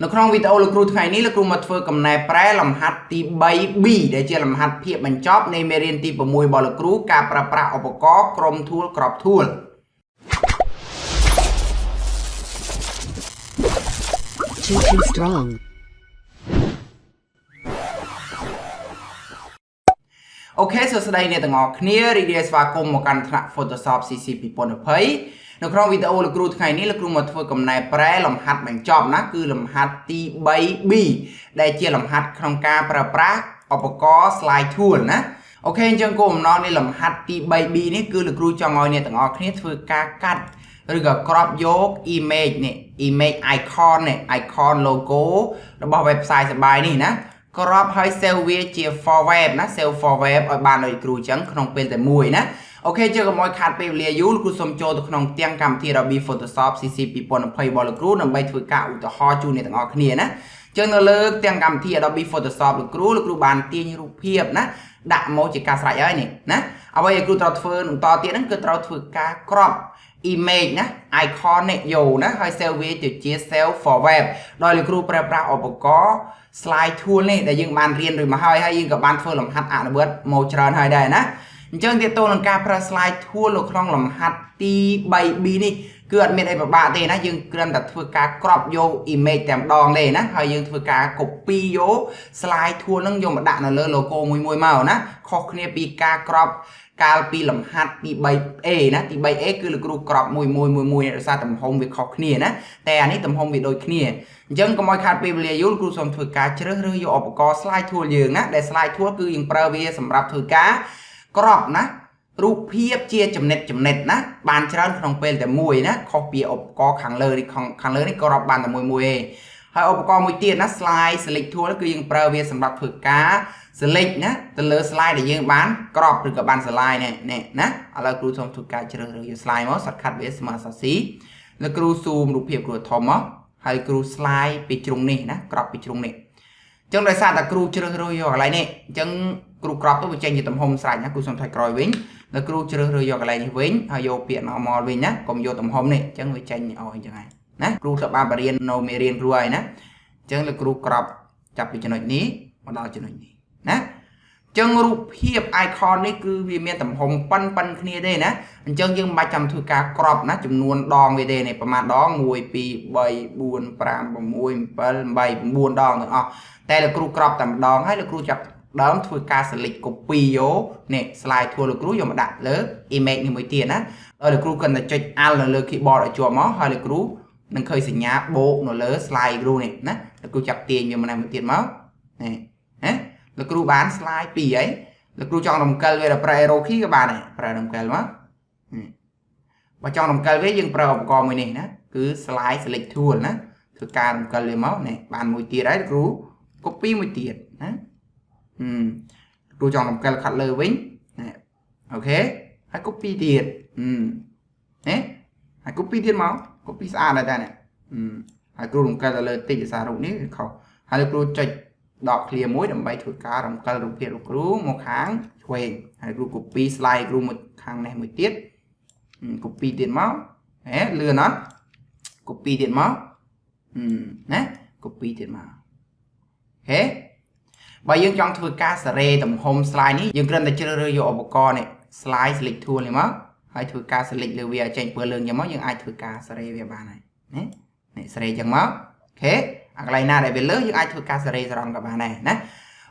នៅក្នុងវីដេអូលោកគ្រូថ្ងៃនេះលោកគ្រូមកធ្វើកំណែប្រែលំហាត់ទី 3B ដែលជាលំហាត់ភាពបញ្ចប់នៃមេរៀនទី6របស់លោកគ្រូការប្រើប្រាស់ឧបករណ៍ក្រុម tool ក្រប tool Too strong. អូខេសួស្តីអ្នកទាំងអស់គ្នារីករាយស្វាគមន៍មកកាន់ថ្នាក់ Photoshop CC 2020នៅក្នុងវីដេអូលោកគ្រូថ្ងៃនេះលោកគ្រូមកធ្វើកំណែប្រែលំហាត់បញ្ចប់ណាគឺលំហាត់ទី 3B ដែលជាលំហាត់ក្នុងការប្រើប្រាស់ឧបករណ៍ slide tool ណាអូខេអញ្ចឹងគោលបំណងនៃលំហាត់ទី 3B នេះគឺលោកគ្រូចង់ឲ្យអ្នកទាំងអស់គ្នាធ្វើការកាត់ឬក៏crop យក image នេះ image icon នេះ icon logo របស់ website សបាយនេះណាcrop ឲ្យ save វាជា for web ណា save for web ឲ្យបានដូចគ្រូអញ្ចឹងក្នុងពេលតែមួយណាអូខេជឿកុំឲ្យខាតពេលវេលាយូរលោកគ្រូសូមចូលទៅក្នុងទាំងកម្មវិធី Adobe Photoshop CC 2020របស់លោកគ្រូដើម្បីធ្វើការឧទាហរណ៍ជូនអ្នកទាំងអស់គ្នាណាចឹងនៅលើទាំងកម្មវិធី Adobe Photoshop លោកគ្រូបានទាញរូបភាពណាដាក់មកជាការស្រេចហើយនេះណាអ្វីដែលគ្រូត្រូវធ្វើបន្តទៀតហ្នឹងគឺត្រូវធ្វើការ crop image ណា icon នេះយកណាហើយ save វាទៅជា save for web ដោយលោកគ្រូប្រើប្រាស់ឧបករណ៍ slide tool នេះដែលយើងបានរៀនរួចមកហើយយើងក៏បានធ្វើលំហាត់អនុវត្តមកច្រើនហើយដែរណាអញ្ចឹងទាក់ទងនឹងការប្រើ slide tool នៅក្នុងលំហាត់ទី 3B នេះគឺអត់មានអីពិបាកទេណាយើងគ្រាន់តែធ្វើការ crop យក image តែម្ដងទេណាហើយយើងធ្វើការ copy យក slide tool ហ្នឹងយកមកដាក់នៅលើ logo មួយមកណាខុសគ្នាពីការ crop កាលពីលំហាត់ទី 3A ណាទី 3A គឺលោកគ្រូក្របមួយដោយសារទំហំវាខុសគ្នាណាតែអានេះទំហំវាដូចគ្នាអញ្ចឹងកុំឲ្យខាតពេលវេលាយូរគ្រូសូមធ្វើការជ្រើសរើសយកឧបករណ៍ slide tool យើងណាដែល slide tool គឺយើងប្រើវាសម្រាប់ធ្វើការក្របណារូបភាពជាចំណិតណាបានច្រើនក្នុងពេលតែមួយណាខុសពីឧបករណ៍ខាងលើនេះក្របបានតែមួយទេហើយឧបករណ៍មួយទៀតណា slide select tool គឺយើងប្រើវាសម្រាប់ធ្វើការ select ណាទៅលើ slide ដែលយើងបានក្របឬក៏បាន slide នេះណាឥឡូវគ្រូសូមធ្វើការជ្រើសរើសយក slide មក shortcut វាស្មើអក្សរ C แล้วគ្រូ zoom រូបភាពគ្រូធំមកហើយគ្រូ slide ពីជ្រុងនេះណាក្របពីជ្រុងនេះអញ្ចឹងដោយសារតែគ្រូជ្រើសរើសយកកន្លែងនេះអញ្ចឹងគ្រូក្របទៅវាចេញជាទំហំស្រេចណាគ្រូសូមថយក្រោយវិញแล้วគ្រូជ្រើសរើសយកកន្លែងនេះវិញហើយយកពាក្យ normal វិញណាកុំយកទំហំនេះអញ្ចឹងវាចេញឲ្យអញ្ចឹងហើយណាគ្រូធ្លាប់បានបរៀននៅមេរៀនគ្រូហើយណាអញ្ចឹងលោកគ្រូក្របចាប់ពីចំណុចនេះមកដល់ចំណុចនេះណាចឹងរូបភាព icon នេះគឺវាមានទំហំប៉ុនគ្នាទេណាអញ្ចឹងយើងមិនបាច់ចាំធ្វើការក្របណាចំនួនដងវាទេនេះប្រហែលដង1 2 3 4 5 6 7 8 9 ដងទាំងអស់តែលោកគ្រូក្របតែម្ដងហើយលោកគ្រូចាប់ដើមធ្វើការ select copy យកនេះ slide tool លោកគ្រូយកមកដាក់លើ image នេះមួយទៀតណាហើយលោកគ្រូគ្រាន់តែចុច alt នៅលើ keyboard ឲ្យជាប់មកហើយលោកគ្រូនឹងឃើញសញ្ញាបូកនៅលើ slide គ្រូនេះណាលោកគ្រូចាប់ទាញវាម្នាក់មួយទៀតមកនេះណាលោកគ្រូបាន slide 2ហើយលោកគ្រូចង់រំកិលវាដល់ប្រើ arrow key ក៏បានដែរប្រើរំកិលមកបើចង់រំកិលវាយើងប្រើឧបករណ៍មួយនេះណាគឺ slide select tool ណាធ្វើការរំកិលវាមកនេះបានមួយទៀតហើយគ្រូ copy មួយទៀតណាគ្រូចង់រំកិលខាត់លើវិញអូខេហើយ copy ទៀតណាហើយ copy ទៀតមក copy ស្អាតដែរតានេះហើយគ្រូរំកិលទៅលើតិចសាររូបនេះខុសហើយលោកគ្រូចុចដក clear មួយដើម្បីធ្វើការរំកិលរូបភាពលោកគ្រូមកខាងឆ្វេងហើយគ្រូ copy slide គ្រូមកខាងនេះមួយទៀត copy ទៀតមកលឿនអត់ copy ទៀតមកណា copy ទៀតមកអូខេបើយើងចង់ធ្វើការសារ៉េទំហំ slide នេះយើងគ្រាន់តែជ្រើសរើសយកឧបករណ៍នេះ slide select tool នេះមកហើយធ្វើការ select លើវាឲ្យចេញពណ៌លឿងយ៉ាងមកយើងអាចធ្វើការសារ៉េវាបានហើយណានេះសារ៉េយ៉ាងមកអូខេអាកន្លែងណាដែលវាលើយើងអាចធ្វើការសារ៉េសរងក៏បានដែរណា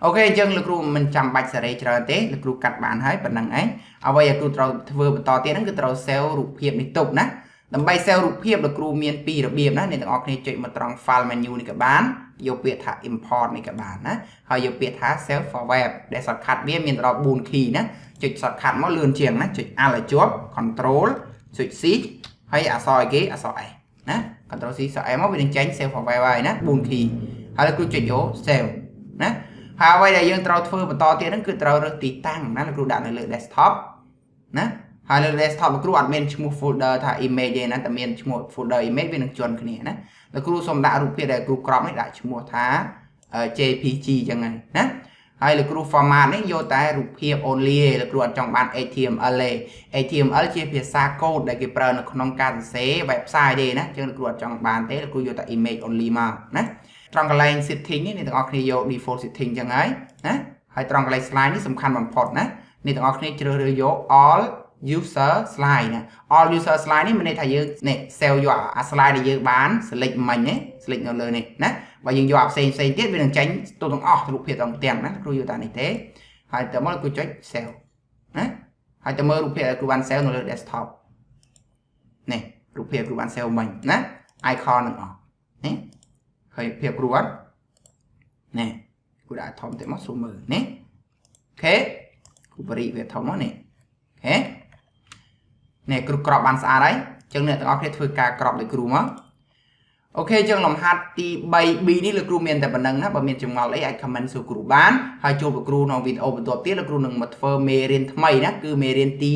អូខេអញ្ចឹងលោកគ្រូមិនចាំបាច់សារ៉េច្រើនទេលោកគ្រូកាត់បានហើយប៉ុណ្្នឹងឯងអ្វីដែលគ្រូត្រូវធ្វើបន្តទៀតហ្នឹងគឺត្រូវ save រូបភាពនេះទុកណាដើម្បី save រូបភាពលោកគ្រូមានពីររបៀបណាអ្នកទាំងអស់គ្នាចុចមកត្រង់ file menu នេះក៏បានយកពាក្យថា import នេះក៏បានណាហើយយកពាក្យថា save for web ដែល shortcut វាមានដល់4 key ណាចុច shortcut មកលឿនជាងណាចុច alt ឲ្យជាប់ control ចុច C ហើយអក្សរអីគេអក្សរ S ណា control C អក្សរ S មកវានឹងចេញ save for web ហើយណា4 key ហើយលោកគ្រូចុចយក save ណាហើយអ្វីដែលយើងត្រូវធ្វើបន្តទៀតហ្នឹងគឺត្រូវរើសទីតាំងណាលោកគ្រូដាក់នៅលើ desktop ណាហើយលើ desktop លោកគ្រូអត់មានឈ្មោះ folder ថា image ទេណាតែមានឈ្មោះ folder image វានឹងជាន់គ្នាណាលោកគ្រូសូមដាក់រូបភាពដែលគ្រូក្របនេះដាក់ឈ្មោះថា JPG អញ្ចឹងហើយណា ហើយលោកគ្រូ format នេះយកតែរូបភាព only លោកគ្រូអត់ចង់បាន HTML ទេ HTML ជាភាសាកូដដែលគេប្រើនៅក្នុងការសរសេរ website ទេណាអញ្ចឹងលោកគ្រូអត់ចង់បានទេលោកគ្រូយកតែ image only មកណាត្រង់កន្លែង setting នេះអ្នកទាំងអស់គ្នាយក default setting អញ្ចឹងហើយណាហើយត្រង់កន្លែង slide នេះសំខាន់បំផុតណាអ្នកទាំងអស់គ្នាជ្រើសរើសយក all user slide ណា all user slide នេះមានន័យថាយើងនេះ save យកអា slide ដែលយើងបាន select មិញណា select នៅលើនេះណាបើយើងយកអាផ្សេងទៀតវានឹងចេញទៅទាំងអស់រូបភាពទាំងណាគ្រូយកតែនេះទេហើយតើមកគ្រូចុច save ណាហើយតើមើលរូបភាពគ្រូបាន save នៅលើ desktop នេះរូបភាពគ្រូបាន save មិញណា icon នឹងអស់នេះឃើញភាពគ្រូអត់នេះគ្រូដាក់ធំតិចមកស្រួលមើលនេះអូខេគ្រូបរិវាធំមកនេះអូខេនេះគ្រូក្របបានស្អាតហើយអញ្ចឹងអ្នកទាំងអស់គ្នាធ្វើការក្របដោយគ្រូមកអូខេអញ្ចឹងលំហាត់ទី 3B នេះលោកគ្រូមានតែប៉ុណ្្នឹងណាបើមានចម្ងល់អីអាច comment សួរគ្រូបានហើយជួបលោកគ្រូក្នុងវីដេអូបន្ទាប់ទៀតលោកគ្រូនឹងមកធ្វើមេរៀនថ្មីណាគឺមេរៀនទី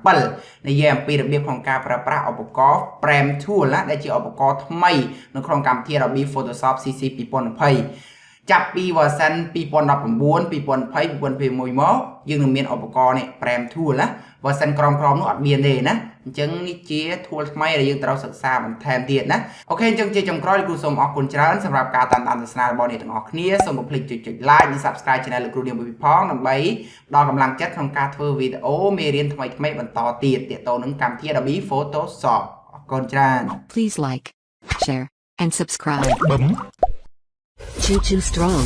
7និយាយអំពីរបៀបក្នុងការប្រើប្រាស់ឧបករណ៍ Frame Tool ណាដែលជាឧបករណ៍ថ្មីនៅក្នុងកម្មវិធី Adobe Photoshop CC 2020ចាប់ពី version 2019 2020 2021មកយើងនឹងមានឧបករណ៍នេះ Frame Tool ណា version ក្រោមនោះអត់មានទេណាអញ្ចឹងនេះជា tool ថ្មីដែលយើងត្រូវសិក្សាបន្ថែមទៀតណាអូខេអញ្ចឹងជាចុងក្រោយលោកគ្រូសូមអរគុណច្រើនសម្រាប់ការតាមដានទស្សនារបស់អ្នកទាំងអស់គ្នាសូមកុំភ្លេចចុច like និង subscribe channel លោកគ្រូនាងពីផងដើម្បីដល់កម្លាំងចិត្តក្នុងការធ្វើវីដេអូមេរៀនថ្មីៗបន្តទៀតទាក់ទងនឹងកម្មវិធី Adobe Photoshop អរគុណច្រើន Please like, share, and subscribe. Choo Choo Strong.